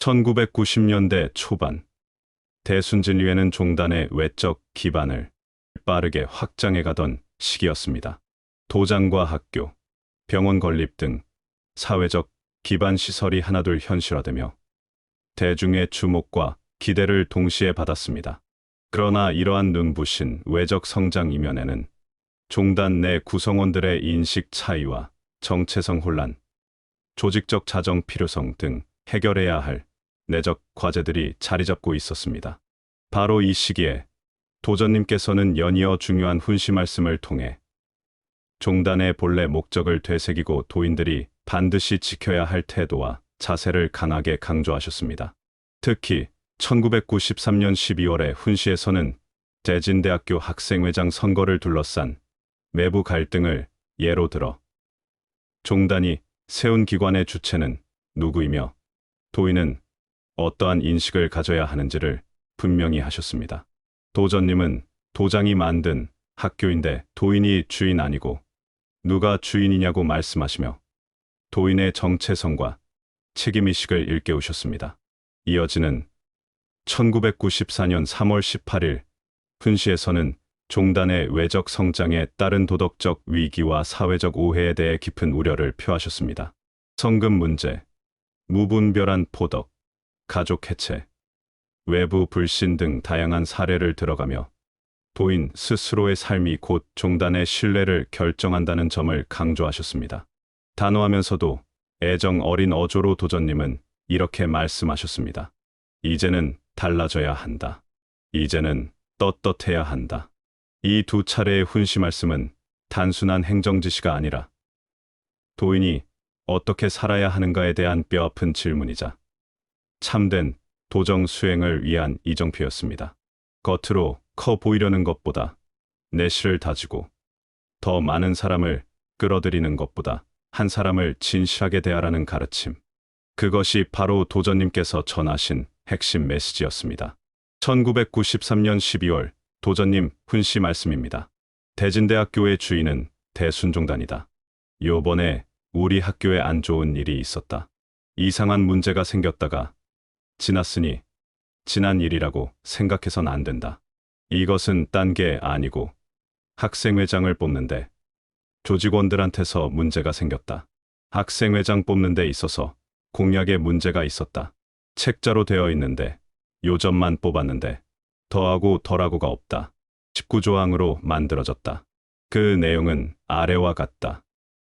1990년대 초반, 대순진리회는 종단의 외적 기반을 빠르게 확장해가던 시기였습니다. 도장과 학교, 병원 건립 등 사회적 기반 시설이 하나둘 현실화되며 대중의 주목과 기대를 동시에 받았습니다. 그러나 이러한 눈부신 외적 성장 이면에는 종단 내 구성원들의 인식 차이와 정체성 혼란, 조직적 자정 필요성 등 해결해야 할 내적 과제들이 자리 잡고 있었습니다. 바로 이 시기에 도전님께서는 연이어 중요한 훈시 말씀을 통해 종단의 본래 목적을 되새기고 도인들이 반드시 지켜야 할 태도와 자세를 강하게 강조하셨습니다. 특히 1993년 12월의 훈시에서는 대진대학교 학생회장 선거를 둘러싼 내부 갈등을 예로 들어 종단이 세운 기관의 주체는 누구이며 도인은 어떠한 인식을 가져야 하는지를 분명히 하셨습니다. 도전님은 도장이 만든 학교인데 도인이 주인 아니고 누가 주인이냐고 말씀하시며 도인의 정체성과 책임의식을 일깨우셨습니다. 이어지는 1994년 3월 18일 훈시에서는 종단의 외적 성장에 따른 도덕적 위기와 사회적 오해에 대해 깊은 우려를 표하셨습니다. 성금 문제, 무분별한 포덕, 가족 해체, 외부 불신 등 다양한 사례를 들어가며 도인 스스로의 삶이 곧 종단의 신뢰를 결정한다는 점을 강조하셨습니다. 단호하면서도 애정 어린 어조로 도전님은 이렇게 말씀하셨습니다. 이제는 달라져야 한다. 이제는 떳떳해야 한다. 이 두 차례의 훈시 말씀은 단순한 행정지시가 아니라 도인이 어떻게 살아야 하는가에 대한 뼈아픈 질문이자 참된 도정 수행을 위한 이정표였습니다. 겉으로 커 보이려는 것보다 내실을 다지고 더 많은 사람을 끌어들이는 것보다 한 사람을 진실하게 대하라는 가르침. 그것이 바로 도전님께서 전하신 핵심 메시지였습니다. 1993년 12월 도전님 훈시 말씀입니다. 대진대학교의 주인은 대순종단이다. 요번에 우리 학교에 안 좋은 일이 있었다. 이상한 문제가 생겼다가 지났으니 지난 일이라고 생각해선 안 된다. 이것은 딴 게 아니고 학생회장을 뽑는데 조직원들한테서 문제가 생겼다. 학생회장 뽑는 데 있어서 공약에 문제가 있었다. 책자로 되어 있는데 요점만 뽑았는데 더하고 덜하고가 없다. 19조항으로 만들어졌다. 그 내용은 아래와 같다.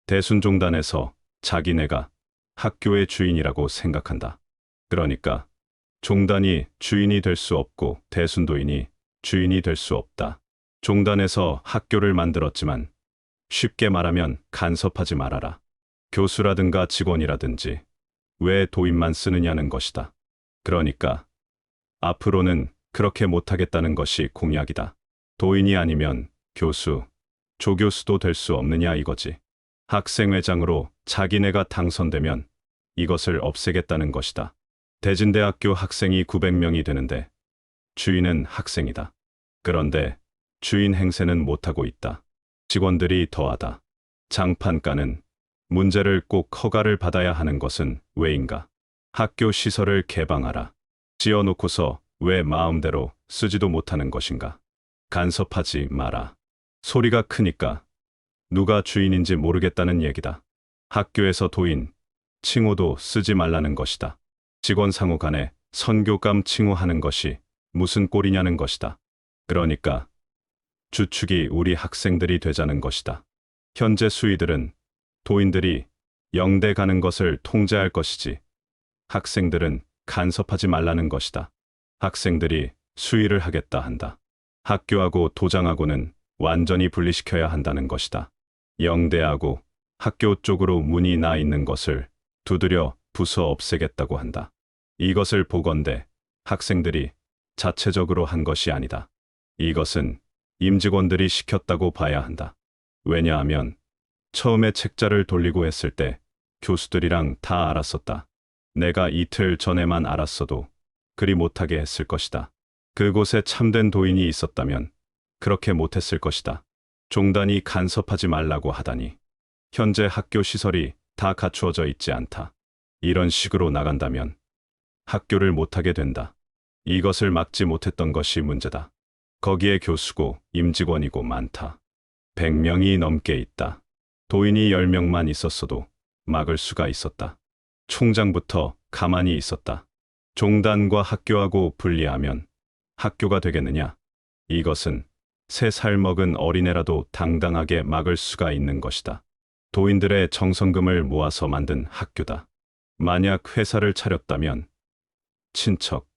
대순종단에서 자기네가 학교의 주인이라고 생각한다. 그러니까 종단이 주인이 될 수 없고 대순도인이 주인이 될 수 없다. 종단에서 학교를 만들었지만 쉽게 말하면 간섭하지 말아라. 교수라든가 직원이라든지 왜 도인만 쓰느냐는 것이다. 그러니까 앞으로는 그렇게 못하겠다는 것이 공약이다. 도인이 아니면 교수, 조교수도 될 수 없느냐 이거지. 학생회장으로 자기네가 당선되면 이것을 없애겠다는 것이다. 대진대학교 학생이 900명이 되는데 주인은 학생이다. 그런데 주인 행세는 못하고 있다. 직원들이 더하다. 장판가는 문제를 꼭 허가를 받아야 하는 것은 왜인가? 학교 시설을 개방하라. 지어놓고서 왜 마음대로 쓰지도 못하는 것인가? 간섭하지 마라. 소리가 크니까 누가 주인인지 모르겠다는 얘기다. 학교에서 도인, 칭호도 쓰지 말라는 것이다. 직원 상호 간에 선교감 칭호하는 것이 무슨 꼴이냐는 것이다. 그러니까 주축이 우리 학생들이 되자는 것이다. 현재 수의들은 도인들이 영대 가는 것을 통제할 것이지 학생들은 간섭하지 말라는 것이다. 학생들이 수의를 하겠다 한다. 학교하고 도장하고는 완전히 분리시켜야 한다는 것이다. 영대하고 학교 쪽으로 문이 나 있는 것을 두드려 부숴 없애겠다고 한다. 이것을 보건대 학생들이 자체적으로 한 것이 아니다. 이것은 임직원들이 시켰다고 봐야 한다. 왜냐하면 처음에 책자를 돌리고 했을 때 교수들이랑 다 알았었다. 내가 이틀 전에만 알았어도 그리 못하게 했을 것이다. 그곳에 참된 도인이 있었다면 그렇게 못했을 것이다. 종단이 간섭하지 말라고 하다니 현재 학교 시설이 다 갖추어져 있지 않다. 이런 식으로 나간다면 학교를 못하게 된다. 이것을 막지 못했던 것이 문제다. 거기에 교수고 임직원이고 많다. 100명이 넘게 있다. 도인이 10명만 있었어도 막을 수가 있었다. 총장부터 가만히 있었다. 종단과 학교하고 분리하면 학교가 되겠느냐? 이것은 3살 먹은 어린애라도 당당하게 막을 수가 있는 것이다. 도인들의 정성금을 모아서 만든 학교다. 만약 회사를 차렸다면 친척,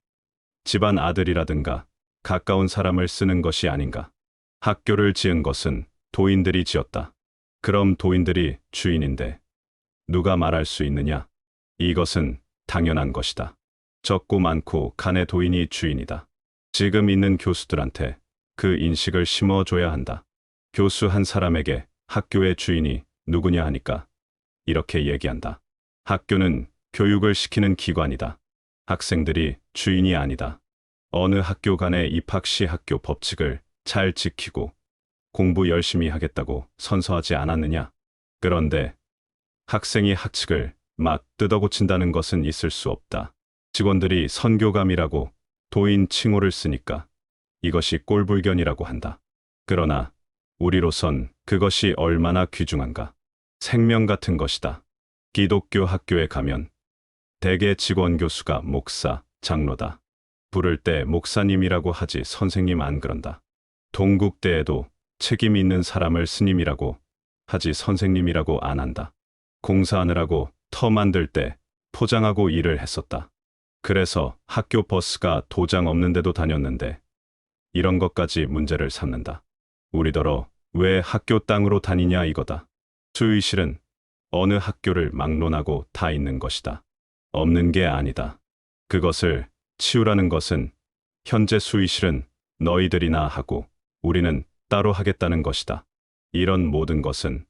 집안 아들이라든가 가까운 사람을 쓰는 것이 아닌가. 학교를 지은 것은 도인들이 지었다. 그럼 도인들이 주인인데 누가 말할 수 있느냐? 이것은 당연한 것이다. 적고 많고 간의 도인이 주인이다. 지금 있는 교수들한테 그 인식을 심어줘야 한다. 교수 한 사람에게 학교의 주인이 누구냐 하니까 이렇게 얘기한다. 학교는 교육을 시키는 기관이다. 학생들이 주인이 아니다. 어느 학교 간의 입학 시 학교 법칙을 잘 지키고 공부 열심히 하겠다고 선서하지 않았느냐? 그런데 학생이 학칙을 막 뜯어고친다는 것은 있을 수 없다. 직원들이 선교감이라고 도인 칭호를 쓰니까 이것이 꼴불견이라고 한다. 그러나 우리로선 그것이 얼마나 귀중한가. 생명 같은 것이다. 기독교 학교에 가면 대개 직원 교수가 목사, 장로다. 부를 때 목사님이라고 하지 선생님 안 그런다. 동국대에도 책임 있는 사람을 스님이라고 하지 선생님이라고 안 한다. 공사하느라고 터 만들 때 포장하고 일을 했었다. 그래서 학교 버스가 도장 없는데도 다녔는데 이런 것까지 문제를 삼는다. 우리더러 왜 학교 땅으로 다니냐 이거다. 수의실은 어느 학교를 막론하고 다 있는 것이다. 없는 게 아니다. 그것을 치우라는 것은 현재 수의실은 너희들이나 하고 우리는 따로 하겠다는 것이다. 이런 모든 것은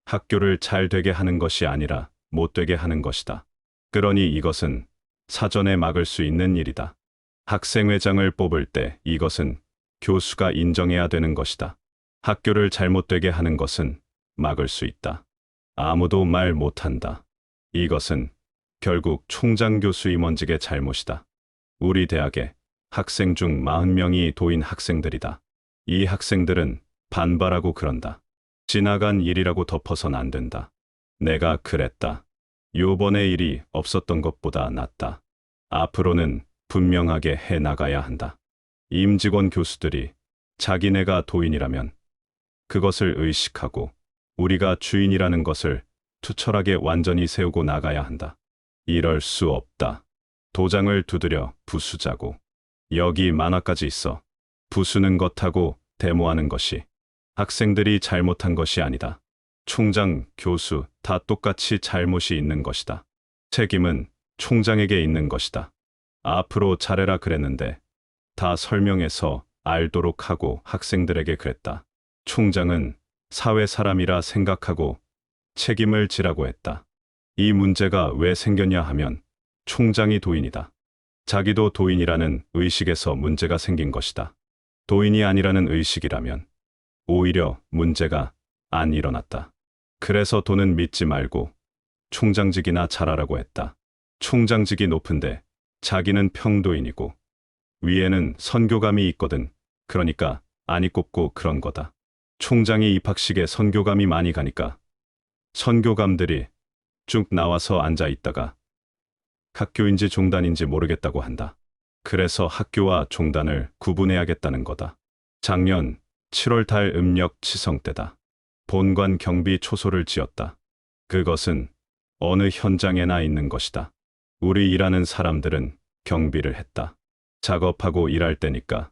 학교를 잘 되게 하는 것이 아니라 못 되게 하는 것이다. 그러니 이것은 사전에 막을 수 있는 일이다. 학생회장을 뽑을 때 이것은 교수가 인정해야 되는 것이다. 학교를 잘못되게 하는 것은 막을 수 있다. 아무도 말 못한다. 이것은 결국 총장 교수 임원직의 잘못이다. 우리 대학에 학생 중 40명이 도인 학생들이다. 이 학생들은 반발하고 그런다. 지나간 일이라고 덮어선 안 된다. 내가 그랬다. 요번에 일이 없었던 것보다 낫다. 앞으로는 분명하게 해 나가야 한다. 임직원 교수들이 자기네가 도인이라면 그것을 의식하고 우리가 주인이라는 것을 투철하게 완전히 세우고 나가야 한다. 이럴 수 없다. 도장을 두드려 부수자고. 여기 만화까지 있어. 부수는 것하고 데모하는 것이 학생들이 잘못한 것이 아니다. 총장, 교수 다 똑같이 잘못이 있는 것이다. 책임은 총장에게 있는 것이다. 앞으로 잘해라 그랬는데 다 설명해서 알도록 하고 학생들에게 그랬다. 총장은 사회 사람이라 생각하고 책임을 지라고 했다. 이 문제가 왜 생겼냐 하면 총장이 도인이다. 자기도 도인이라는 의식에서 문제가 생긴 것이다. 도인이 아니라는 의식이라면 오히려 문제가 안 일어났다. 그래서 도는 믿지 말고 총장직이나 잘하라고 했다. 총장직이 높은데 자기는 평도인이고 위에는 선교감이 있거든. 그러니까 안이 꼽고 그런 거다. 총장이 입학식에 선교감이 많이 가니까 선교감들이 쭉 나와서 앉아 있다가 학교인지 종단인지 모르겠다고 한다. 그래서 학교와 종단을 구분해야겠다는 거다. 작년 7월 달 음력 치성 때다. 본관 경비 초소를 지었다. 그것은 어느 현장에나 있는 것이다. 우리 일하는 사람들은 경비를 했다. 작업하고 일할 때니까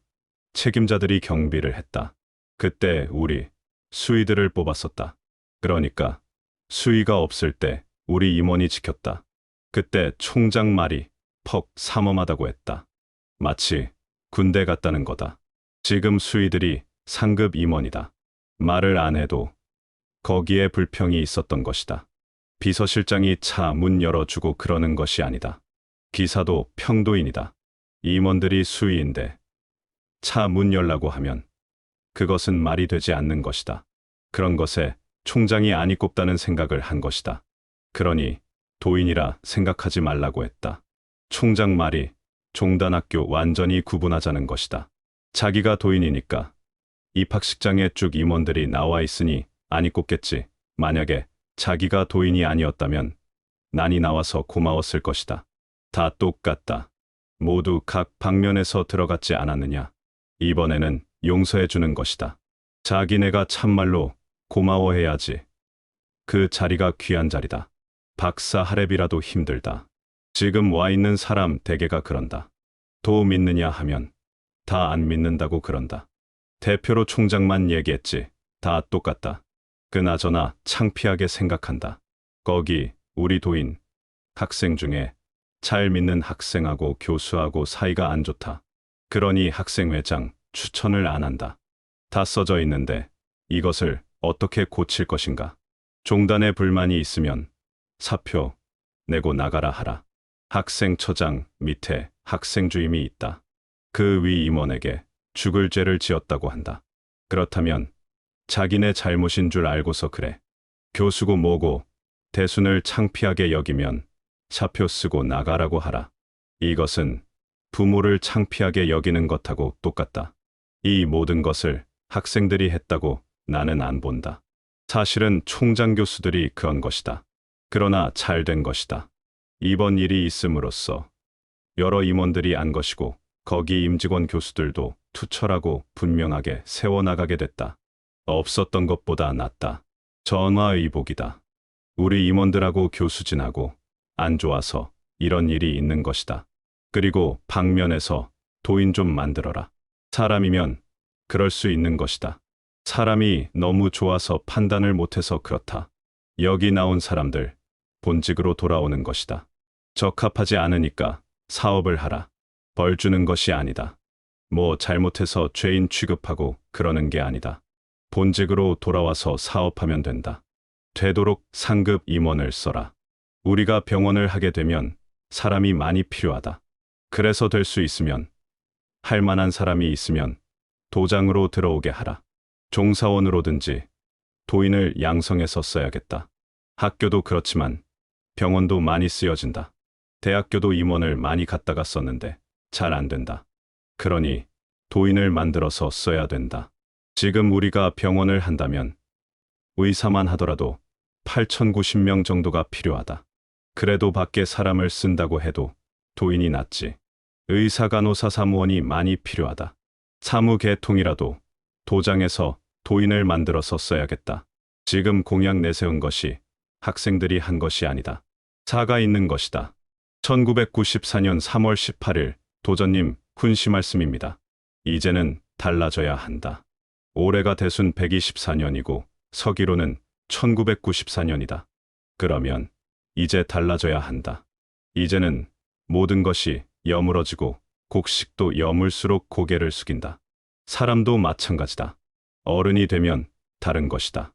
책임자들이 경비를 했다. 그때 우리 수의들을 뽑았었다. 그러니까 수의가 없을 때 우리 임원이 지켰다. 그때 총장 말이 퍽 삼엄하다고 했다. 마치 군대 갔다는 거다. 지금 수의들이 상급 임원이다. 말을 안 해도 거기에 불평이 있었던 것이다. 비서실장이 차 문 열어주고 그러는 것이 아니다. 기사도 평도인이다. 임원들이 수의인데 차 문 열라고 하면 그것은 말이 되지 않는 것이다. 그런 것에 총장이 안이 꼽다는 생각을 한 것이다. 그러니 도인이라 생각하지 말라고 했다. 총장 말이 종단학교 완전히 구분하자는 것이다. 자기가 도인이니까 입학식장에 쭉 임원들이 나와 있으니 안 입고겠지. 만약에 자기가 도인이 아니었다면 난이 나와서 고마웠을 것이다. 다 똑같다. 모두 각 방면에서 들어갔지 않았느냐. 이번에는 용서해 주는 것이다. 자기네가 참말로 고마워해야지. 그 자리가 귀한 자리다. 박사 하랩이라도 힘들다. 지금 와 있는 사람 대개가 그런다. 도 믿느냐 하면 다 안 믿는다고 그런다. 대표로 총장만 얘기했지. 다 똑같다. 그나저나 창피하게 생각한다. 거기 우리 도인 학생 중에 잘 믿는 학생하고 교수하고 사이가 안 좋다. 그러니 학생회장 추천을 안 한다. 다 써져 있는데 이것을 어떻게 고칠 것인가. 종단에 불만이 있으면 사표 내고 나가라 하라. 학생처장 밑에 학생주임이 있다. 그 위 임원에게 죽을 죄를 지었다고 한다. 그렇다면 자기네 잘못인 줄 알고서 그래. 교수고 뭐고 대순을 창피하게 여기면 사표 쓰고 나가라고 하라. 이것은 부모를 창피하게 여기는 것하고 똑같다. 이 모든 것을 학생들이 했다고 나는 안 본다. 사실은 총장 교수들이 그런 것이다. 그러나 잘 된 것이다. 이번 일이 있음으로써 여러 임원들이 안 것이고 거기 임직원 교수들도 투철하고 분명하게 세워나가게 됐다. 없었던 것보다 낫다. 전화의복이다. 우리 임원들하고 교수진하고 안 좋아서 이런 일이 있는 것이다. 그리고 방면에서 도인 좀 만들어라. 사람이면 그럴 수 있는 것이다. 사람이 너무 좋아서 판단을 못해서 그렇다. 여기 나온 사람들 본직으로 돌아오는 것이다. 적합하지 않으니까 사업을 하라. 벌 주는 것이 아니다. 뭐 잘못해서 죄인 취급하고 그러는 게 아니다. 본직으로 돌아와서 사업하면 된다. 되도록 상급 임원을 써라. 우리가 병원을 하게 되면 사람이 많이 필요하다. 그래서 될 수 있으면 할 만한 사람이 있으면 도장으로 들어오게 하라. 종사원으로든지 도인을 양성해서 써야겠다. 학교도 그렇지만 병원도 많이 쓰여진다. 대학교도 임원을 많이 갖다가 썼는데 잘 안 된다. 그러니 도인을 만들어서 써야 된다. 지금 우리가 병원을 한다면 의사만 하더라도 8,090명 정도가 필요하다. 그래도 밖에 사람을 쓴다고 해도 도인이 낫지. 의사, 간호사, 사무원이 많이 필요하다. 사무계통이라도 도장에서 도인을 만들어서 써야겠다. 지금 공약 내세운 것이 학생들이 한 것이 아니다. 사가 있는 것이다. 1994년 3월 18일 도전님 훈시 말씀입니다. 이제는 달라져야 한다. 올해가 대순 124년이고 서기로는 1994년이다. 그러면 이제 달라져야 한다. 이제는 모든 것이 여물어지고 곡식도 여물수록 고개를 숙인다. 사람도 마찬가지다. 어른이 되면 다른 것이다.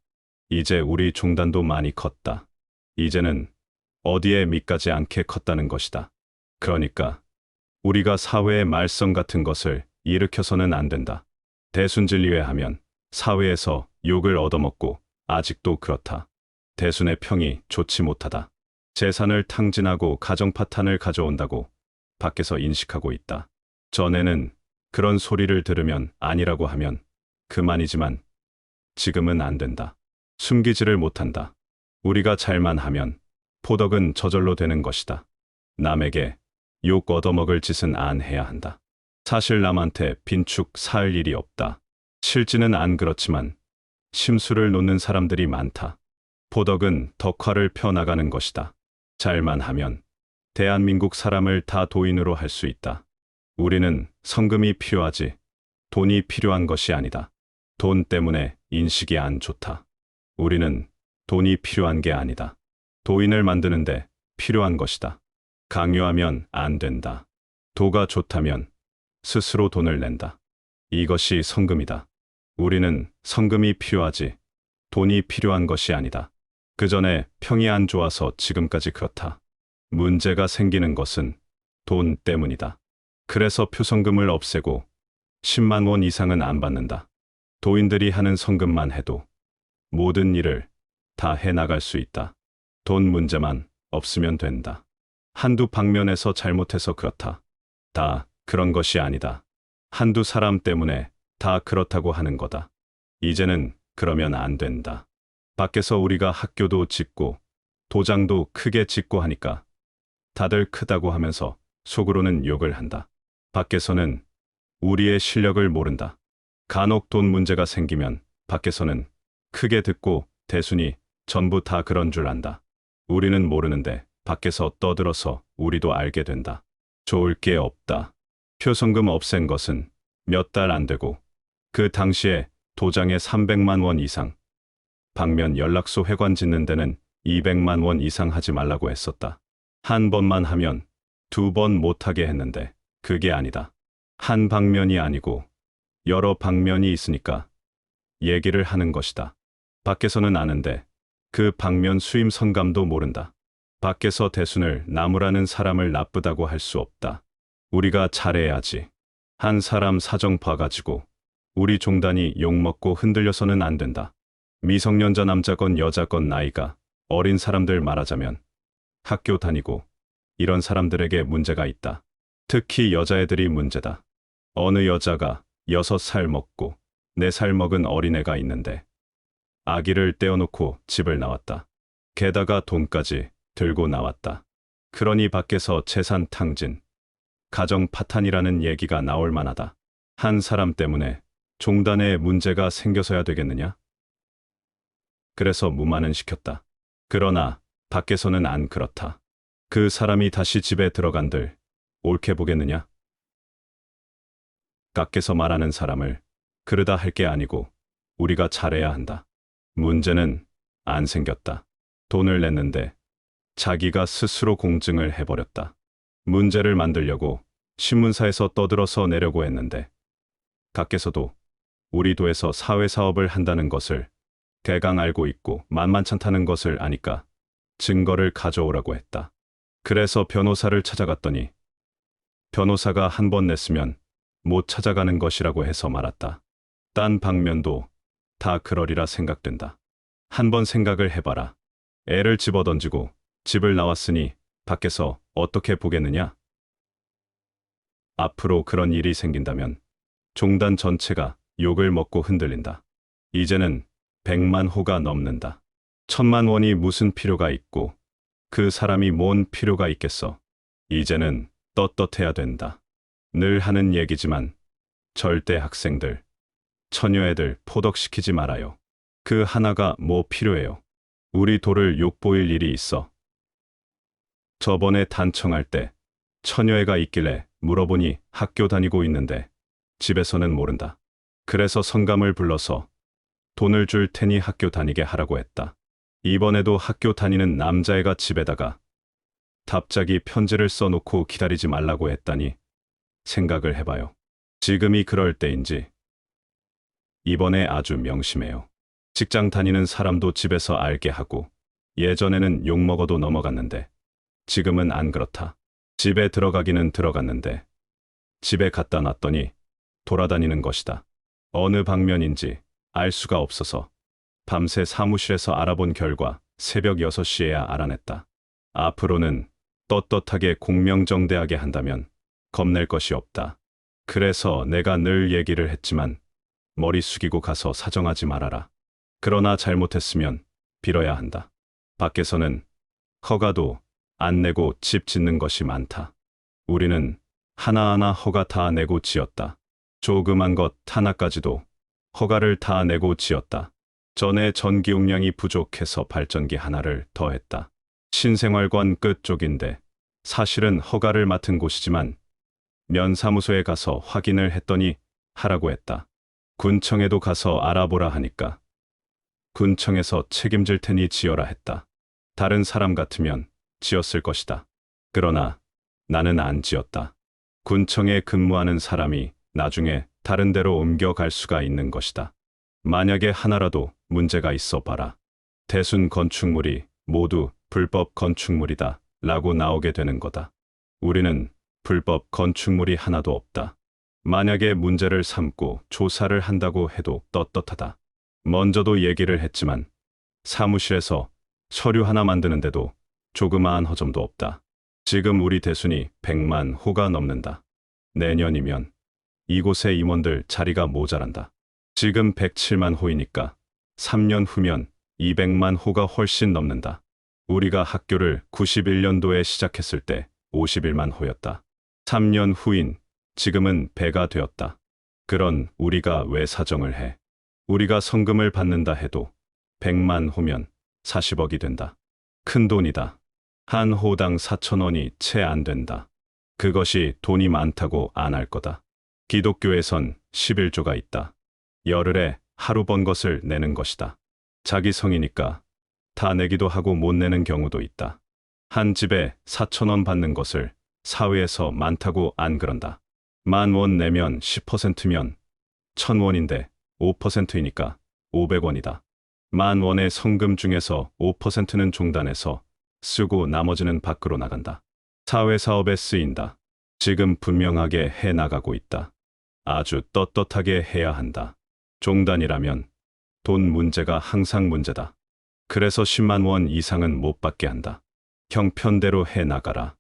이제 우리 종단도 많이 컸다. 이제는 어디에 밑가지 않게 컸다는 것이다. 그러니까 우리가 사회의 말썽 같은 것을 일으켜서는 안 된다. 대순진리회 하면 사회에서 욕을 얻어먹고 아직도 그렇다. 대순의 평이 좋지 못하다. 재산을 탕진하고 가정 파탄을 가져온다고 밖에서 인식하고 있다. 전에는 그런 소리를 들으면 아니라고 하면 그만이지만 지금은 안 된다. 숨기지를 못한다. 우리가 잘만 하면 포덕은 저절로 되는 것이다. 남에게 욕 얻어먹을 짓은 안 해야 한다. 사실 남한테 빈축 쌓을 일이 없다. 실지는 안 그렇지만 심수를 놓는 사람들이 많다. 포덕은 덕화를 펴나가는 것이다. 잘만 하면 대한민국 사람을 다 도인으로 할 수 있다. 우리는 성금이 필요하지 돈이 필요한 것이 아니다. 돈 때문에 인식이 안 좋다. 우리는 돈이 필요한 게 아니다. 도인을 만드는데 필요한 것이다. 강요하면 안 된다. 도가 좋다면 스스로 돈을 낸다. 이것이 성금이다. 우리는 성금이 필요하지 돈이 필요한 것이 아니다. 그 전에 평이 안 좋아서 지금까지 그렇다. 문제가 생기는 것은 돈 때문이다. 그래서 표성금을 없애고 10만 원 이상은 안 받는다. 도인들이 하는 성금만 해도 모든 일을 다 해나갈 수 있다. 돈 문제만 없으면 된다. 한두 방면에서 잘못해서 그렇다. 다 그런 것이 아니다. 한두 사람 때문에 다 그렇다고 하는 거다. 이제는 그러면 안 된다. 밖에서 우리가 학교도 짓고 도장도 크게 짓고 하니까 다들 크다고 하면서 속으로는 욕을 한다. 밖에서는 우리의 실력을 모른다. 간혹 돈 문제가 생기면 밖에서는 크게 듣고 대순이 전부 다 그런 줄 안다. 우리는 모르는데 밖에서 떠들어서 우리도 알게 된다. 좋을 게 없다. 표성금 없앤 것은 몇 달 안 되고 그 당시에 도장에 300만 원 이상, 방면 연락소 회관 짓는 데는 200만 원 이상 하지 말라고 했었다. 한 번만 하면 2번 못하게 했는데 그게 아니다. 한 방면이 아니고 여러 방면이 있으니까 얘기를 하는 것이다. 밖에서는 아는데 그 방면 수임 성감도 모른다. 밖에서 대순을 나무라는 사람을 나쁘다고 할 수 없다. 우리가 잘해야지. 한 사람 사정 봐가지고 우리 종단이 욕먹고 흔들려서는 안 된다. 미성년자 남자건 여자건 나이가 어린 사람들 말하자면 학교 다니고 이런 사람들에게 문제가 있다. 특히 여자애들이 문제다. 어느 여자가 6살 먹고 4살 먹은 어린애가 있는데 아기를 떼어놓고 집을 나왔다. 게다가 돈까지 들고 나왔다. 그러니 밖에서 재산 탕진, 가정 파탄이라는 얘기가 나올 만하다. 한 사람 때문에 종단에 문제가 생겨서야 되겠느냐? 그래서 무마는 시켰다. 그러나 밖에서는 안 그렇다. 그 사람이 다시 집에 들어간들 옳게 보겠느냐? 밖에서 말하는 사람을 그러다 할 게 아니고 우리가 잘해야 한다. 문제는 안 생겼다. 돈을 냈는데 자기가 스스로 공증을 해버렸다. 문제를 만들려고 신문사에서 떠들어서 내려고 했는데 밖에서도 우리 도에서 사회사업을 한다는 것을 대강 알고 있고 만만찮다는 것을 아니까 증거를 가져오라고 했다. 그래서 변호사를 찾아갔더니 변호사가 한 번 냈으면 못 찾아가는 것이라고 해서 말았다. 딴 방면도 다 그러리라 생각된다. 한번 생각을 해봐라. 애를 집어던지고 집을 나왔으니 밖에서 어떻게 보겠느냐? 앞으로 그런 일이 생긴다면 종단 전체가 욕을 먹고 흔들린다. 이제는 100만 호가 넘는다. 1000만 원이 무슨 필요가 있고 그 사람이 뭔 필요가 있겠어. 이제는 떳떳해야 된다. 늘 하는 얘기지만 절대 학생들, 처녀애들 포덕시키지 말아요. 그 하나가 뭐 필요해요. 우리 도를 욕보일 일이 있어. 저번에 단청할 때 처녀애가 있길래 물어보니 학교 다니고 있는데 집에서는 모른다. 그래서 성감을 불러서 돈을 줄 테니 학교 다니게 하라고 했다. 이번에도 학교 다니는 남자애가 집에다가 답장이 편지를 써놓고 기다리지 말라고 했다니 생각을 해봐요. 지금이 그럴 때인지. 이번에 아주 명심해요. 직장 다니는 사람도 집에서 알게 하고 예전에는 욕먹어도 넘어갔는데 지금은 안 그렇다. 집에 들어가기는 들어갔는데 집에 갖다 놨더니 돌아다니는 것이다. 어느 방면인지 알 수가 없어서 밤새 사무실에서 알아본 결과 새벽 6시에야 알아냈다. 앞으로는 떳떳하게 공명정대하게 한다면 겁낼 것이 없다. 그래서 내가 늘 얘기를 했지만 머리 숙이고 가서 사정하지 말아라. 그러나 잘못했으면 빌어야 한다. 밖에서는 허가도 안 내고 집 짓는 것이 많다. 우리는 하나하나 허가 다 내고 지었다. 조그만 것 하나까지도 허가를 다 내고 지었다. 전에 전기용량이 부족해서 발전기 하나를 더했다. 신생활관 끝쪽인데 사실은 허가를 맡은 곳이지만 면사무소에 가서 확인을 했더니 하라고 했다. 군청에도 가서 알아보라 하니까 군청에서 책임질 테니 지어라 했다. 다른 사람 같으면 지었을 것이다. 그러나 나는 안 지었다. 군청에 근무하는 사람이 나중에 다른 데로 옮겨갈 수가 있는 것이다. 만약에 하나라도 문제가 있어 봐라. 대순 건축물이 모두 불법 건축물이다 라고 나오게 되는 거다. 우리는 불법 건축물이 하나도 없다. 만약에 문제를 삼고 조사를 한다고 해도 떳떳하다. 먼저도 얘기를 했지만 사무실에서 서류 하나 만드는데도 조그마한 허점도 없다. 지금 우리 대순이 100만 호가 넘는다. 내년이면 이곳의 임원들 자리가 모자란다. 지금 107만 호이니까 3년 후면 200만 호가 훨씬 넘는다. 우리가 학교를 91년도에 시작했을 때 51만 호였다. 3년 후인 지금은 배가 되었다. 그런 우리가 왜 사정을 해? 우리가 성금을 받는다 해도 100만 호면 40억이 된다. 큰 돈이다. 한 호당 4,000원이 채 안 된다. 그것이 돈이 많다고 안 할 거다. 기독교에선 11조가 있다. 열흘에 하루 번 것을 내는 것이다. 자기 성이니까 다 내기도 하고 못 내는 경우도 있다. 한 집에 4,000원 받는 것을 사회에서 많다고 안 그런다. 10,000원 내면 10%면 1,000원인데 5%이니까 500원이다. 10,000원의 성금 중에서 5%는 종단에서 쓰고 나머지는 밖으로 나간다. 사회사업에 쓰인다. 지금 분명하게 해 나가고 있다. 아주 떳떳하게 해야 한다. 종단이라면 돈 문제가 항상 문제다. 그래서 10만 원 이상은 못 받게 한다. 형편대로 해 나가라.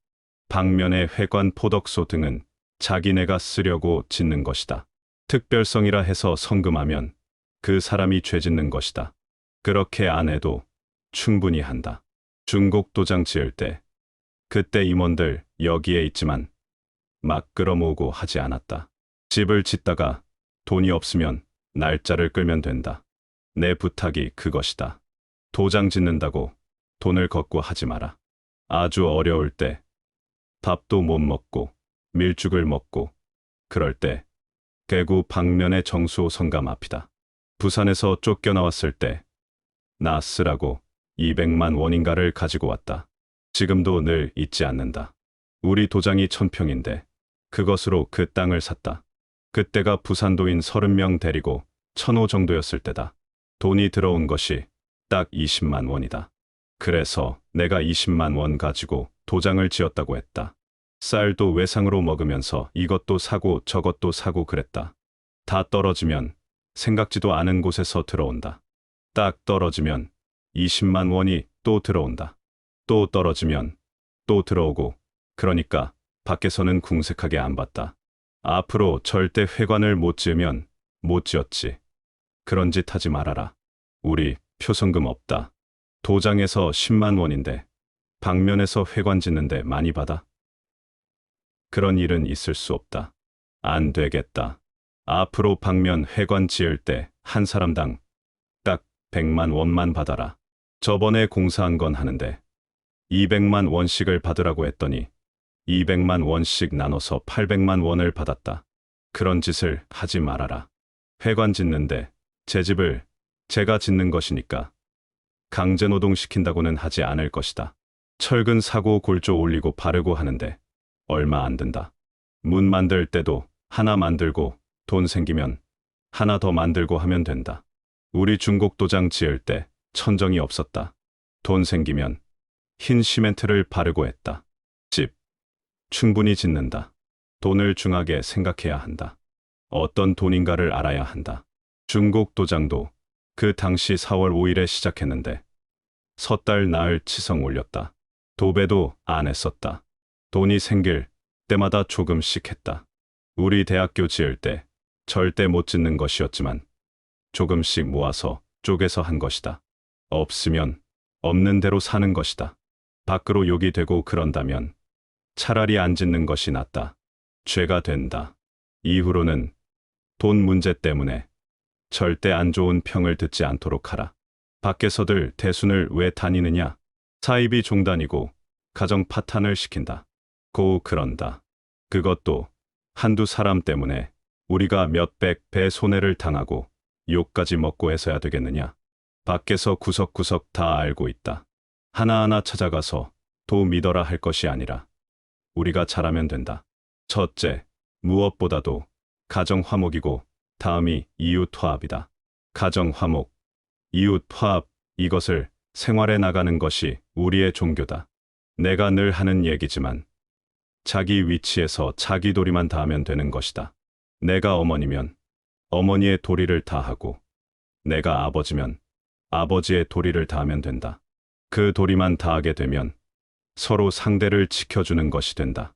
방면의 회관 포덕소 등은 자기네가 쓰려고 짓는 것이다. 특별성이라 해서 성금하면 그 사람이 죄 짓는 것이다. 그렇게 안 해도 충분히 한다. 중국 도장 지을 때 그때 임원들 여기에 있지만 막 끌어모으고 하지 않았다. 집을 짓다가 돈이 없으면 날짜를 끌면 된다. 내 부탁이 그것이다. 도장 짓는다고 돈을 걷고 하지 마라. 아주 어려울 때 밥도 못 먹고 밀죽을 먹고 그럴 때 대구 방면의 정수호 성감 앞이다. 부산에서 쫓겨나왔을 때 나 쓰라고 200만 원인가를 가지고 왔다. 지금도 늘 잊지 않는다. 우리 도장이 1,000평인데 그것으로 그 땅을 샀다. 그때가 부산도인 30명 데리고 1,000호 정도였을 때다. 돈이 들어온 것이 딱 20만 원이다. 그래서 내가 20만 원 가지고 도장을 지었다고 했다. 쌀도 외상으로 먹으면서 이것도 사고 저것도 사고 그랬다. 다 떨어지면 생각지도 않은 곳에서 들어온다. 딱 떨어지면 20만 원이 또 들어온다. 또 떨어지면 또 들어오고 그러니까 밖에서는 궁색하게 안 봤다. 앞으로 절대 회관을 못 지으면 못 지었지. 그런 짓 하지 말아라. 우리 표성금 없다. 도장에서 10만 원인데 방면에서 회관 짓는데 많이 받아? 그런 일은 있을 수 없다. 안 되겠다. 앞으로 방면 회관 지을 때 한 사람당 딱 100만 원만 받아라. 저번에 공사한 건 하는데 200만 원씩을 받으라고 했더니 200만 원씩 나눠서 800만 원을 받았다. 그런 짓을 하지 말아라. 회관 짓는데 제 집을 제가 짓는 것이니까 강제노동 시킨다고는 하지 않을 것이다. 철근 사고 골조 올리고 바르고 하는데 얼마 안 든다. 문 만들 때도 하나 만들고 돈 생기면 하나 더 만들고 하면 된다. 우리 중국 도장 지을 때 천정이 없었다. 돈 생기면 흰 시멘트를 바르고 했다. 집 충분히 짓는다. 돈을 중하게 생각해야 한다. 어떤 돈인가를 알아야 한다. 중국 도장도 그 당시 4월 5일에 시작했는데 섣달 나흘 치성 올렸다. 도배도 안 했었다. 돈이 생길 때마다 조금씩 했다. 우리 대학교 지을 때 절대 못 짓는 것이었지만 조금씩 모아서 쪼개서 한 것이다. 없으면 없는 대로 사는 것이다. 밖으로 욕이 되고 그런다면 차라리 안 짓는 것이 낫다. 죄가 된다. 이후로는 돈 문제 때문에 절대 안 좋은 평을 듣지 않도록 하라. 밖에서들 대순을 왜 다니느냐? 사입이 종단이고 가정 파탄을 시킨다. 고 그런다. 그것도 한두 사람 때문에 우리가 몇백 배 손해를 당하고 욕까지 먹고 해서야 되겠느냐? 밖에서 구석구석 다 알고 있다. 하나하나 찾아가서 도 믿어라 할 것이 아니라 우리가 잘하면 된다. 첫째, 무엇보다도 가정 화목이고 다음이 이웃 화합이다. 가정 화목, 이웃 화합, 이것을 생활해 나가는 것이 우리의 종교다. 내가 늘 하는 얘기지만 자기 위치에서 자기 도리만 다하면 되는 것이다. 내가 어머니면 어머니의 도리를 다하고 내가 아버지면 아버지의 도리를 다하면 된다. 그 도리만 다하게 되면 서로 상대를 지켜주는 것이 된다.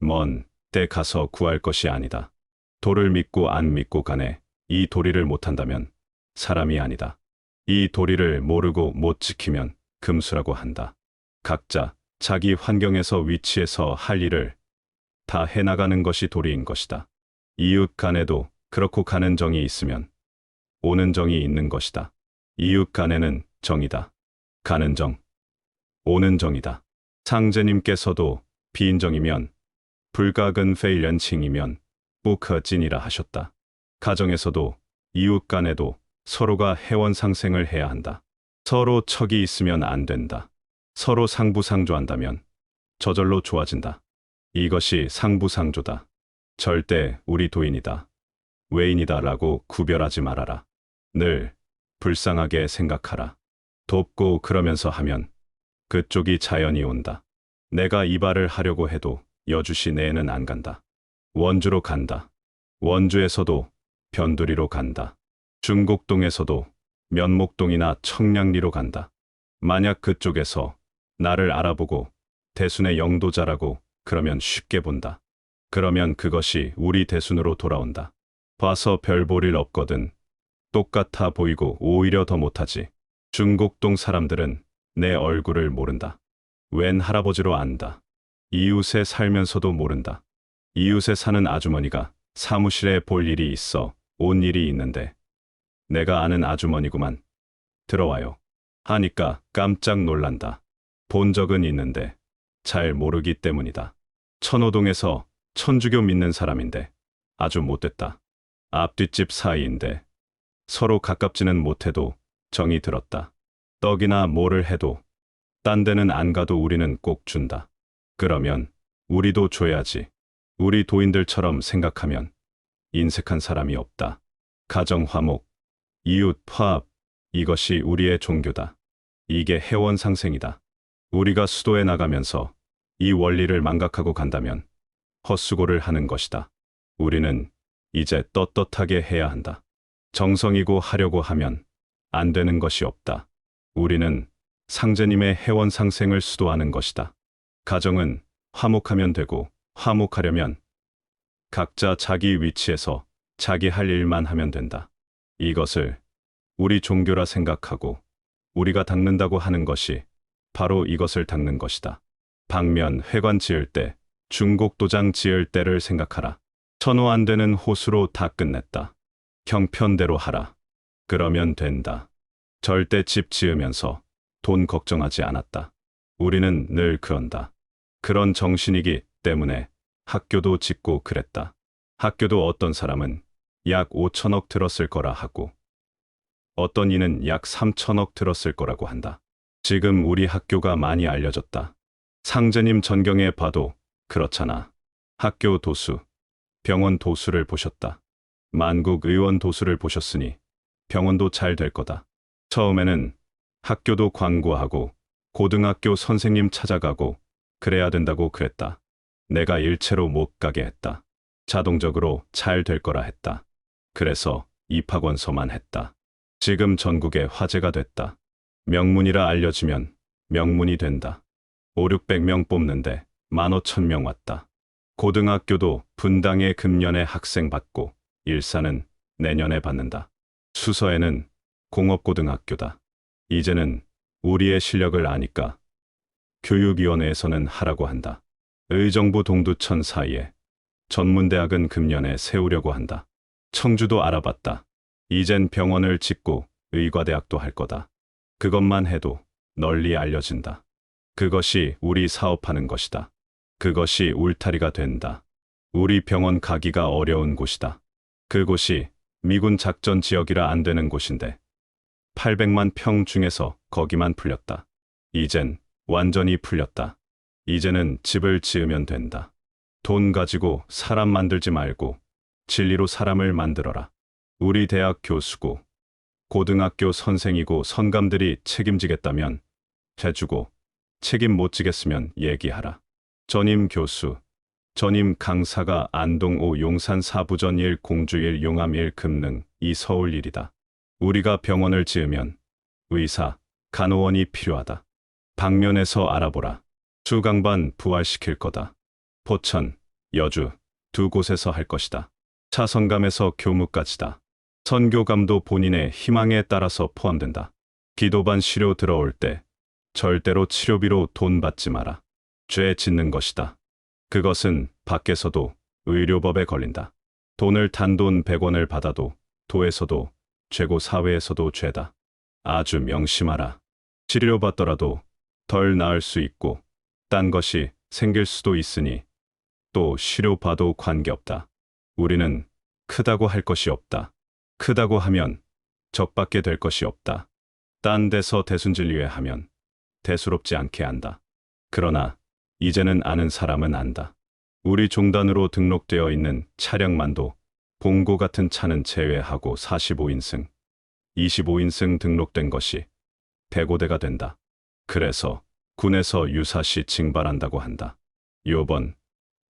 먼 때 가서 구할 것이 아니다. 도를 믿고 안 믿고 간에 이 도리를 못한다면 사람이 아니다. 이 도리를 모르고 못 지키면 금수라고 한다. 각자 자기 환경에서 위치에서 할 일을 다 해나가는 것이 도리인 것이다. 이웃 간에도 그렇고 가는 정이 있으면 오는 정이 있는 것이다. 이웃 간에는 정이다. 가는 정, 오는 정이다. 상제님께서도 비인정이면 불가근 페일연칭이면 무커진이라 하셨다. 가정에서도 이웃 간에도 서로가 해원상생을 해야 한다. 서로 척이 있으면 안 된다. 서로 상부상조한다면 저절로 좋아진다. 이것이 상부상조다. 절대 우리 도인이다, 외인이다 라고 구별하지 말아라. 늘 불쌍하게 생각하라. 돕고 그러면서 하면 그쪽이 자연히 온다. 내가 이발을 하려고 해도 여주시 내에는 안 간다. 원주로 간다. 원주에서도 변두리로 간다. 중곡동에서도 면목동이나 청량리로 간다. 만약 그쪽에서 나를 알아보고 대순의 영도자라고 그러면 쉽게 본다. 그러면 그것이 우리 대순으로 돌아온다. 봐서 별 볼 일 없거든. 똑같아 보이고 오히려 더 못하지. 중곡동 사람들은 내 얼굴을 모른다. 웬 할아버지로 안다. 이웃에 살면서도 모른다. 이웃에 사는 아주머니가 사무실에 볼 일이 있어 온 일이 있는데 내가 아는 아주머니구만. 들어와요 하니까 깜짝 놀란다. 본 적은 있는데 잘 모르기 때문이다. 천호동에서 천주교 믿는 사람인데 아주 못됐다. 앞뒷집 사이인데 서로 가깝지는 못해도 정이 들었다. 떡이나 뭐를 해도 딴 데는 안 가도 우리는 꼭 준다. 그러면 우리도 줘야지. 우리 도인들처럼 생각하면 인색한 사람이 없다. 가정 화목, 이웃 화합, 이것이 우리의 종교다. 이게 해원상생이다. 우리가 수도에 나가면서 이 원리를 망각하고 간다면 헛수고를 하는 것이다. 우리는 이제 떳떳하게 해야 한다. 정성이고 하려고 하면 안 되는 것이 없다. 우리는 상제님의 해원상생을 수도하는 것이다. 가정은 화목하면 되고 화목하려면 각자 자기 위치에서 자기 할 일만 하면 된다. 이것을 우리 종교라 생각하고 우리가 닦는다고 하는 것이 바로 이것을 닦는 것이다. 방면 회관 지을 때, 중곡도장 지을 때를 생각하라. 천호 안 되는 호수로 다 끝냈다. 형편대로 하라. 그러면 된다. 절대 집 지으면서 돈 걱정하지 않았다. 우리는 늘 그런다. 그런 정신이기 때문에 학교도 짓고 그랬다. 학교도 어떤 사람은 약 5천억 들었을 거라 하고 어떤 이는 약 3천억 들었을 거라고 한다. 지금 우리 학교가 많이 알려졌다. 상제님 전경에 봐도 그렇잖아. 학교 도수, 병원 도수를 보셨다. 만국 의원 도수를 보셨으니 병원도 잘 될 거다. 처음에는 학교도 광고하고 고등학교 선생님 찾아가고 그래야 된다고 그랬다. 내가 일체로 못 가게 했다. 자동적으로 잘 될 거라 했다. 그래서 입학원서만 했다. 지금 전국에 화제가 됐다. 명문이라 알려지면 명문이 된다. 5, 600명 뽑는데 15,000명 왔다. 고등학교도 분당에 금년에 학생 받고 일사는 내년에 받는다. 수서에는 공업고등학교다. 이제는 우리의 실력을 아니까 교육위원회에서는 하라고 한다. 의정부 동두천 사이에 전문대학은 금년에 세우려고 한다. 청주도 알아봤다. 이젠 병원을 짓고 의과대학도 할 거다. 그것만 해도 널리 알려진다. 그것이 우리 사업하는 것이다. 그것이 울타리가 된다. 우리 병원 가기가 어려운 곳이다. 그곳이 미군 작전 지역이라 안 되는 곳인데 800만 평 중에서 거기만 풀렸다. 이젠 완전히 풀렸다. 이제는 집을 지으면 된다. 돈 가지고 사람 만들지 말고 진리로 사람을 만들어라. 우리 대학 교수고 고등학교 선생이고 선감들이 책임지겠다면 해주고 책임 못 지겠으면 얘기하라. 전임 교수, 전임 강사가 안동 5 용산 4부전 1 공주 1 용암 1 금능 2 서울 1이다. 우리가 병원을 지으면 의사, 간호원이 필요하다. 방면에서 알아보라. 수강반 부활시킬 거다. 포천, 여주 두 곳에서 할 것이다. 차성감에서 교무까지다. 선교감도 본인의 희망에 따라서 포함된다. 기도반 시료 들어올 때 절대로 치료비로 돈 받지 마라. 죄 짓는 것이다. 그것은 밖에서도 의료법에 걸린다. 돈을 단돈 100원을 받아도 도에서도 죄고 사회에서도 죄다. 아주 명심하라. 치료받더라도 덜 나을 수 있고 딴 것이 생길 수도 있으니 또 치료봐도 관계없다. 우리는 크다고 할 것이 없다. 크다고 하면 적받게 될 것이 없다. 딴 데서 대순진리회 하면 대수롭지 않게 한다. 그러나 이제는 아는 사람은 안다. 우리 종단으로 등록되어 있는 차량만도 봉고 같은 차는 제외하고 45인승, 25인승 등록된 것이 105대가 된다. 그래서 군에서 유사시 징발한다고 한다. 요번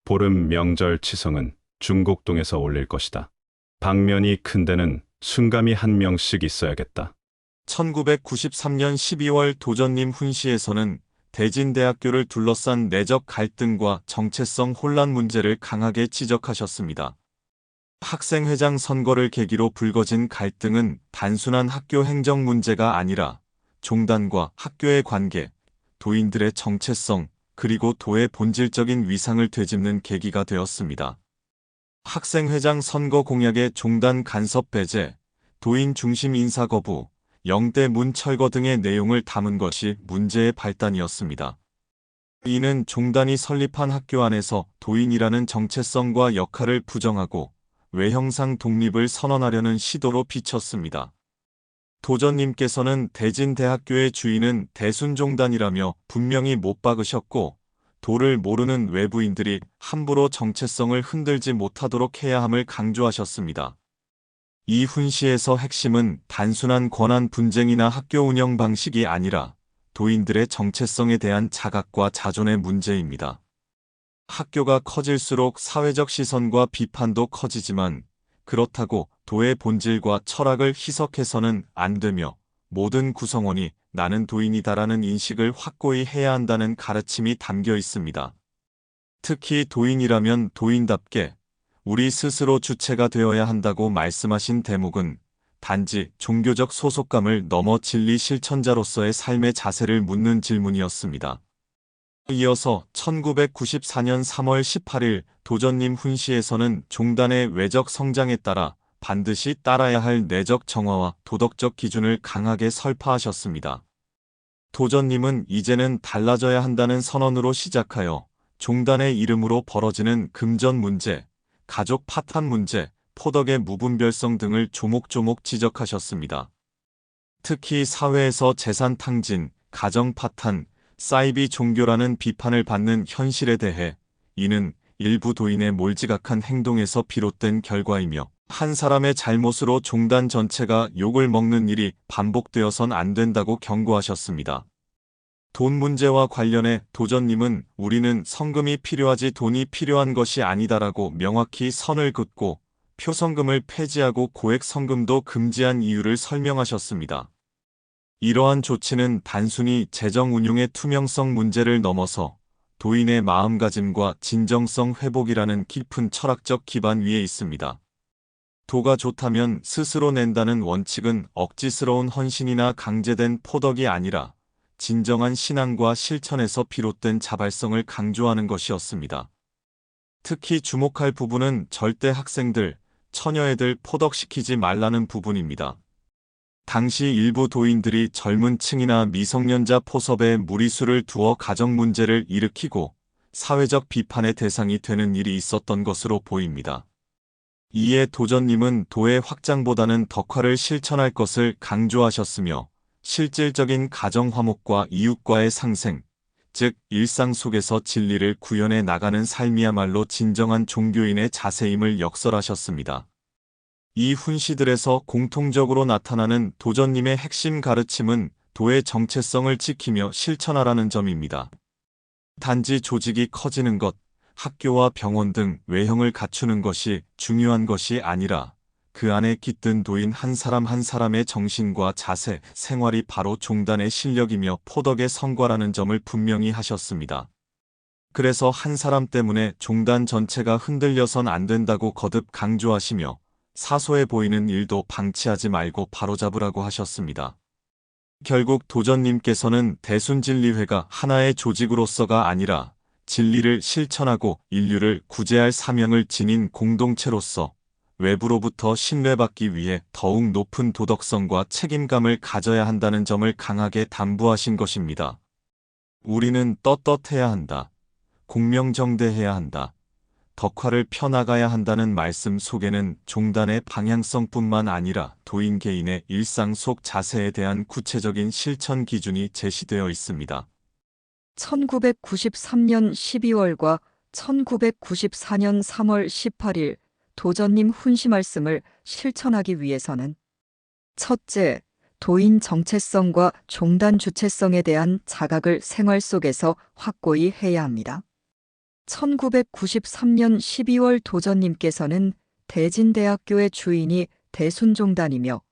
보름 명절 치성은 중곡동에서 올릴 것이다. 방면이 큰 데는 순감이 한 명씩 있어야겠다. 1993년 12월 도전님 훈시에서는 대진대학교를 둘러싼 내적 갈등과 정체성 혼란 문제를 강하게 지적하셨습니다. 학생회장 선거를 계기로 불거진 갈등은 단순한 학교 행정 문제가 아니라 종단과 학교의 관계, 도인들의 정체성, 그리고 도의 본질적인 위상을 되짚는 계기가 되었습니다. 학생회장 선거 공약의 종단 간섭 배제, 도인 중심 인사 거부, 영대 문 철거 등의 내용을 담은 것이 문제의 발단이었습니다. 이는 종단이 설립한 학교 안에서 도인이라는 정체성과 역할을 부정하고 외형상 독립을 선언하려는 시도로 비쳤습니다. 도전님께서는 대진대학교의 주인은 대순종단이라며 분명히 못 박으셨고 도를 모르는 외부인들이 함부로 정체성을 흔들지 못하도록 해야 함을 강조하셨습니다. 이 훈시에서 핵심은 단순한 권한 분쟁이나 학교 운영 방식이 아니라 도인들의 정체성에 대한 자각과 자존의 문제입니다. 학교가 커질수록 사회적 시선과 비판도 커지지만 그렇다고 도의 본질과 철학을 희석해서는 안 되며 모든 구성원이 나는 도인이다라는 인식을 확고히 해야 한다는 가르침이 담겨 있습니다. 특히 도인이라면 도인답게 우리 스스로 주체가 되어야 한다고 말씀하신 대목은 단지 종교적 소속감을 넘어 진리 실천자로서의 삶의 자세를 묻는 질문이었습니다. 이어서 1994년 3월 18일 도전님 훈시에서는 종단의 외적 성장에 따라 반드시 따라야 할 내적 정화와 도덕적 기준을 강하게 설파하셨습니다. 도전님은 이제는 달라져야 한다는 선언으로 시작하여 종단의 이름으로 벌어지는 금전 문제, 가족 파탄 문제, 포덕의 무분별성 등을 조목조목 지적하셨습니다. 특히 사회에서 재산 탕진, 가정 파탄, 사이비 종교라는 비판을 받는 현실에 대해 이는 일부 도인의 몰지각한 행동에서 비롯된 결과이며 한 사람의 잘못으로 종단 전체가 욕을 먹는 일이 반복되어선 안 된다고 경고하셨습니다. 돈 문제와 관련해 도전님은 우리는 성금이 필요하지 돈이 필요한 것이 아니다라고 명확히 선을 긋고 표성금을 폐지하고 고액 성금도 금지한 이유를 설명하셨습니다. 이러한 조치는 단순히 재정 운용의 투명성 문제를 넘어서 도인의 마음가짐과 진정성 회복이라는 깊은 철학적 기반 위에 있습니다. 도가 좋다면 스스로 낸다는 원칙은 억지스러운 헌신이나 강제된 포덕이 아니라 진정한 신앙과 실천에서 비롯된 자발성을 강조하는 것이었습니다. 특히 주목할 부분은 절대 학생들, 처녀애들 포덕시키지 말라는 부분입니다. 당시 일부 도인들이 젊은 층이나 미성년자 포섭에 무리수를 두어 가정 문제를 일으키고 사회적 비판의 대상이 되는 일이 있었던 것으로 보입니다. 이에 도전님은 도의 확장보다는 덕화를 실천할 것을 강조하셨으며 실질적인 가정 화목과 이웃과의 상생, 즉 일상 속에서 진리를 구현해 나가는 삶이야말로 진정한 종교인의 자세임을 역설하셨습니다. 이 훈시들에서 공통적으로 나타나는 도전님의 핵심 가르침은 도의 정체성을 지키며 실천하라는 점입니다. 단지 조직이 커지는 것, 학교와 병원 등 외형을 갖추는 것이 중요한 것이 아니라 그 안에 깃든 도인 한 사람 한 사람의 정신과 자세, 생활이 바로 종단의 실력이며 포덕의 성과라는 점을 분명히 하셨습니다. 그래서 한 사람 때문에 종단 전체가 흔들려선 안 된다고 거듭 강조하시며 사소해 보이는 일도 방치하지 말고 바로잡으라고 하셨습니다. 결국 도전님께서는 대순진리회가 하나의 조직으로서가 아니라 진리를 실천하고 인류를 구제할 사명을 지닌 공동체로서 외부로부터 신뢰받기 위해 더욱 높은 도덕성과 책임감을 가져야 한다는 점을 강하게 담부하신 것입니다. 우리는 떳떳해야 한다. 공명정대해야 한다. 덕화를 펴나가야 한다는 말씀 속에는 종단의 방향성뿐만 아니라 도인 개인의 일상 속 자세에 대한 구체적인 실천 기준이 제시되어 있습니다. 1993년 12월과 1994년 3월 18일 도전님 훈시 말씀을 실천하기 위해서는 첫째, 도인 정체성과 종단 주체성에 대한 자각을 생활 속에서 확고히 해야 합니다. 1993년 12월 도전님께서는 대진대학교의 주인이 대순종단이며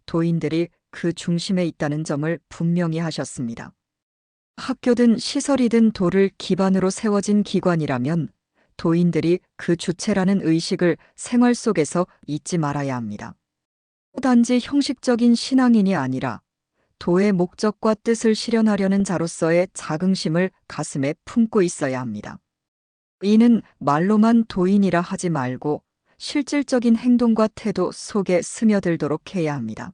도인들이 그 중심에 있다는 점을 분명히 하셨습니다. 학교든 시설이든 도를 기반으로 세워진 기관이라면 도인들이 그 주체라는 의식을 생활 속에서 잊지 말아야 합니다. 단지 형식적인 신앙인이 아니라 도의 목적과 뜻을 실현하려는 자로서의 자긍심을 가슴에 품고 있어야 합니다. 이는 말로만 도인이라 하지 말고 실질적인 행동과 태도 속에 스며들도록 해야 합니다.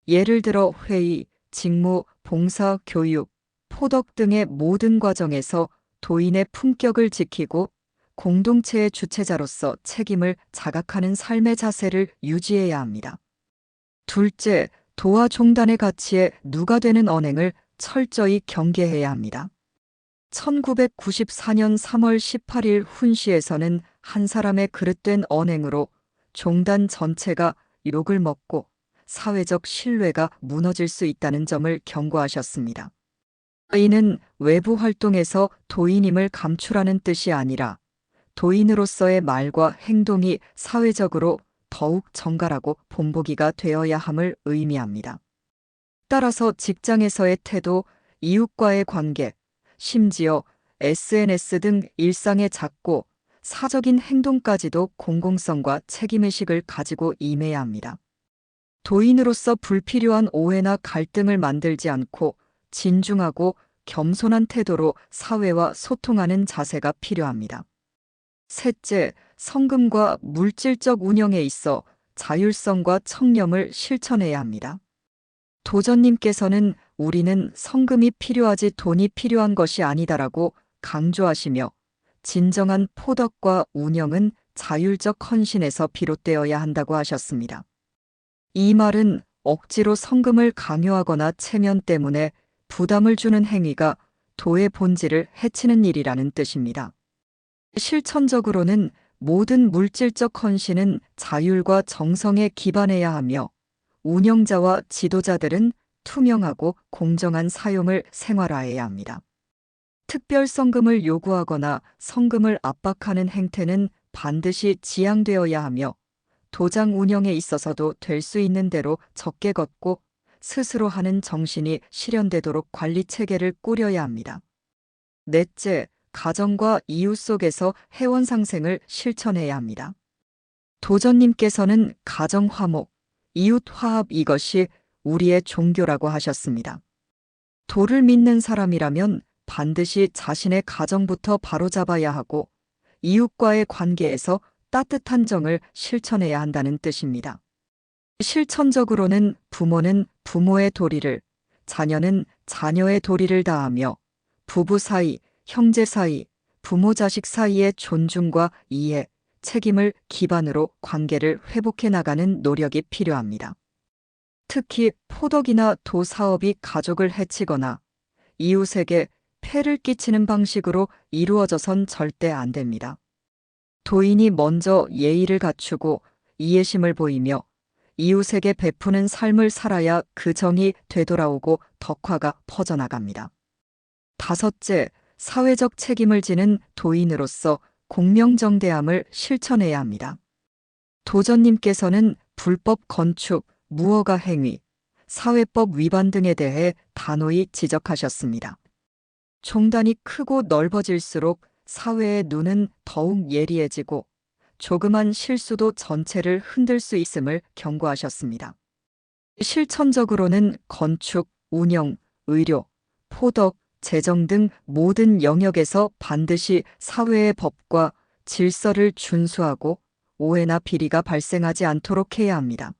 예를 들어 회의, 직무, 봉사, 교육, 포덕 등의 모든 과정에서 도인의 품격을 지키고 공동체의 주체자로서 책임을 자각하는 삶의 자세를 유지해야 합니다. 둘째, 도와 종단의 가치에 누가 되는 언행을 철저히 경계해야 합니다. 1994년 3월 18일 훈시에서는 한 사람의 그릇된 언행으로 종단 전체가 욕을 먹고 사회적 신뢰가 무너질 수 있다는 점을 경고하셨습니다. 이는 외부 활동에서 도인임을 감추라는 뜻이 아니라 도인으로서의 말과 행동이 사회적으로 더욱 정갈하고 본보기가 되어야 함을 의미합니다. 따라서 직장에서의 태도, 이웃과의 관계, 심지어 SNS 등 일상의 작고 사적인 행동까지도 공공성과 책임의식을 가지고 임해야 합니다. 도인으로서 불필요한 오해나 갈등을 만들지 않고 진중하고 겸손한 태도로 사회와 소통하는 자세가 필요합니다. 셋째, 성금과 물질적 운영에 있어 자율성과 청렴을 실천해야 합니다. 도전님께서는 우리는 성금이 필요하지 돈이 필요한 것이 아니다라고 강조하시며 진정한 포덕과 운영은 자율적 헌신에서 비롯되어야 한다고 하셨습니다. 이 말은 억지로 성금을 강요하거나 체면 때문에 부담을 주는 행위가 도의 본질을 해치는 일이라는 뜻입니다. 실천적으로는 모든 물질적 헌신은 자율과 정성에 기반해야 하며 운영자와 지도자들은 투명하고 공정한 사용을 생활화해야 합니다. 특별 성금을 요구하거나 성금을 압박하는 행태는 반드시 지양되어야 하며 도장 운영에 있어서도 될 수 있는 대로 적게 걷고 스스로 하는 정신이 실현되도록 관리 체계를 꾸려야 합니다. 넷째, 가정과 이웃 속에서 회원 상생을 실천해야 합니다. 도전님께서는 가정 화목, 이웃 화합 이것이 우리의 종교라고 하셨습니다. 도를 믿는 사람이라면 반드시 자신의 가정부터 바로잡아야 하고 이웃과의 관계에서 따뜻한 정을 실천해야 한다는 뜻입니다. 실천적으로는 부모는 부모의 도리를, 자녀는 자녀의 도리를 다하며 부부 사이, 형제 사이, 부모 자식 사이의 존중과 이해, 책임을 기반으로 관계를 회복해 나가는 노력이 필요합니다. 특히 포덕이나 도 사업이 가족을 해치거나 이웃에게 폐를 끼치는 방식으로 이루어져선 절대 안 됩니다. 도인이 먼저 예의를 갖추고 이해심을 보이며 이웃에게 베푸는 삶을 살아야 그 정이 되돌아오고 덕화가 퍼져나갑니다. 다섯째, 사회적 책임을 지는 도인으로서 공명정대함을 실천해야 합니다. 도전님께서는 불법 건축, 무허가 행위, 사회법 위반 등에 대해 단호히 지적하셨습니다. 종단이 크고 넓어질수록 사회의 눈은 더욱 예리해지고 조그만 실수도 전체를 흔들 수 있음을 경고하셨습니다. 실천적으로는 건축, 운영, 의료, 포덕, 재정 등 모든 영역에서 반드시 사회의 법과 질서를 준수하고 오해나 비리가 발생하지 않도록 해야 합니다.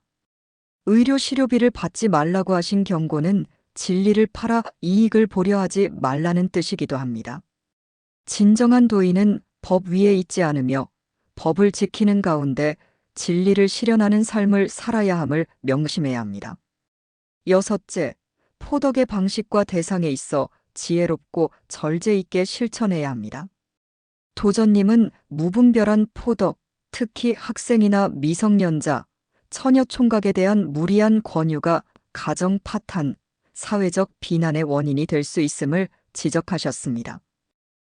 의료 치료비를 받지 말라고 하신 경고는 진리를 팔아 이익을 보려 하지 말라는 뜻이기도 합니다. 진정한 도인은 법 위에 있지 않으며 법을 지키는 가운데 진리를 실현하는 삶을 살아야 함을 명심해야 합니다. 여섯째, 포덕의 방식과 대상에 있어 지혜롭고 절제 있게 실천해야 합니다. 도전님은 무분별한 포덕, 특히 학생이나 미성년자, 처녀 총각에 대한 무리한 권유가 가정 파탄, 사회적 비난의 원인이 될 수 있음을 지적하셨습니다.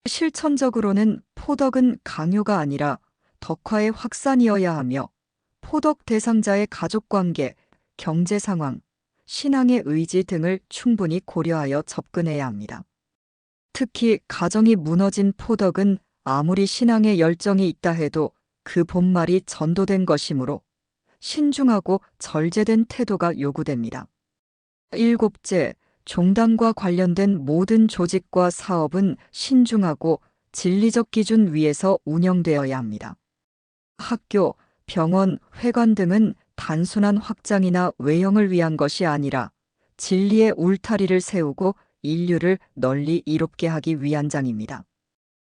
실천적으로는 포덕은 강요가 아니라 덕화의 확산이어야 하며 포덕 대상자의 가족관계, 경제 상황, 신앙의 의지 등을 충분히 고려하여 접근해야 합니다. 특히 가정이 무너진 포덕은 아무리 신앙에 열정이 있다 해도 그 본말이 전도된 것이므로 신중하고 절제된 태도가 요구됩니다. 일곱째, 종단과 관련된 모든 조직과 사업은 신중하고 진리적 기준 위에서 운영되어야 합니다. 학교, 병원, 회관 등은 단순한 확장이나 외형을 위한 것이 아니라 진리의 울타리를 세우고 인류를 널리 이롭게 하기 위한 장입니다.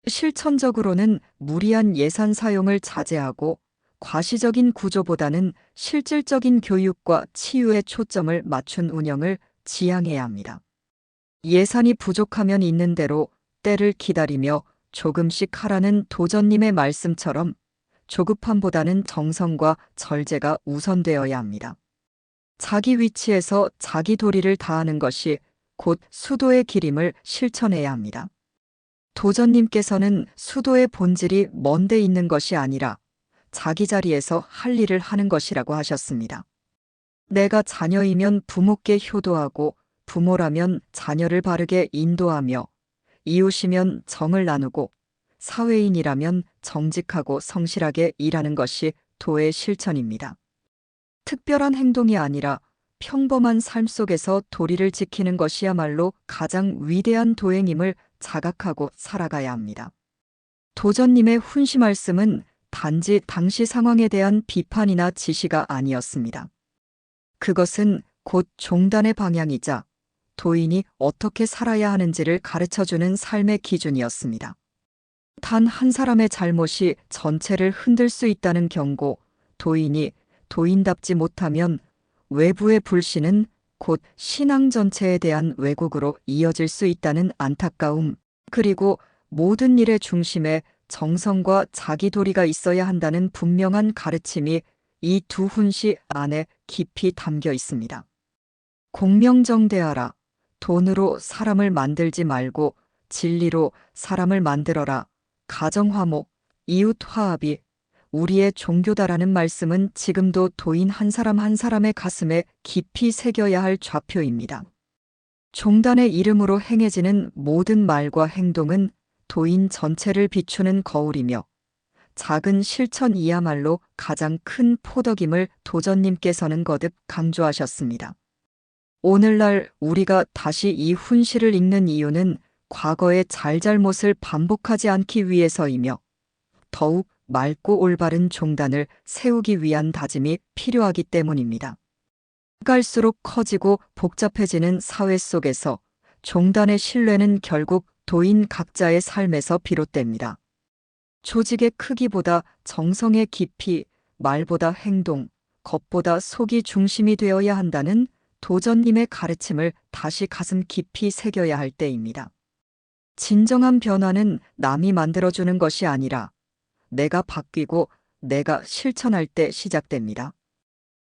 실천적으로는 무리한 예산 사용을 자제하고 과시적인 구조보다는 실질적인 교육과 치유에 초점을 맞춘 운영을 지향해야 합니다. 예산이 부족하면 있는 대로 때를 기다리며 조금씩 하라는 도전님의 말씀처럼 조급함보다는 정성과 절제가 우선되어야 합니다. 자기 위치에서 자기 도리를 다하는 것이 곧 수도의 길임을 실천해야 합니다. 도전님께서는 수도의 본질이 먼데 있는 것이 아니라 자기 자리에서 할 일을 하는 것이라고 하셨습니다. 내가 자녀이면 부모께 효도하고 부모라면 자녀를 바르게 인도하며 이웃이면 정을 나누고 사회인이라면 정직하고 성실하게 일하는 것이 도의 실천입니다. 특별한 행동이 아니라 평범한 삶 속에서 도리를 지키는 것이야말로 가장 위대한 도행임을 자각하고 살아가야 합니다. 도전님의 훈시 말씀은 단지 당시 상황에 대한 비판이나 지시가 아니었습니다. 그것은 곧 종단의 방향이자 도인이 어떻게 살아야 하는지를 가르쳐주는 삶의 기준이었습니다. 단 한 사람의 잘못이 전체를 흔들 수 있다는 경고, 도인이 도인답지 못하면 외부의 불신은 곧 신앙 전체에 대한 왜곡으로 이어질 수 있다는 안타까움, 그리고 모든 일의 중심에 정성과 자기 도리가 있어야 한다는 분명한 가르침이 이 두 훈시 안에 깊이 담겨 있습니다. 공명정대하라. 돈으로 사람을 만들지 말고 진리로 사람을 만들어라. 가정화목, 이웃화합이 우리의 종교다라는 말씀은 지금도 도인 한 사람 한 사람의 가슴에 깊이 새겨야 할 좌표입니다. 종단의 이름으로 행해지는 모든 말과 행동은 도인 전체를 비추는 거울이며 작은 실천이야말로 가장 큰 포덕임을 도전님께서는 거듭 강조하셨습니다. 오늘날 우리가 다시 이 훈시를 읽는 이유는 과거의 잘잘못을 반복하지 않기 위해서이며 더욱 맑고 올바른 종단을 세우기 위한 다짐이 필요하기 때문입니다. 갈수록 커지고 복잡해지는 사회 속에서 종단의 신뢰는 결국 도인 각자의 삶에서 비롯됩니다. 조직의 크기보다 정성의 깊이, 말보다 행동, 겉보다 속이 중심이 되어야 한다는 도전님의 가르침을 다시 가슴 깊이 새겨야 할 때입니다. 진정한 변화는 남이 만들어주는 것이 아니라 내가 바뀌고 내가 실천할 때 시작됩니다.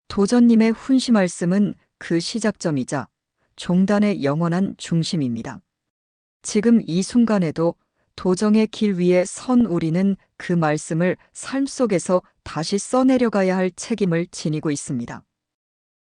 도전님의 훈시 말씀은 그 시작점이자 종단의 영원한 중심입니다. 지금 이 순간에도 도정의 길 위에 선 우리는 그 말씀을 삶 속에서 다시 써내려가야 할 책임을 지니고 있습니다.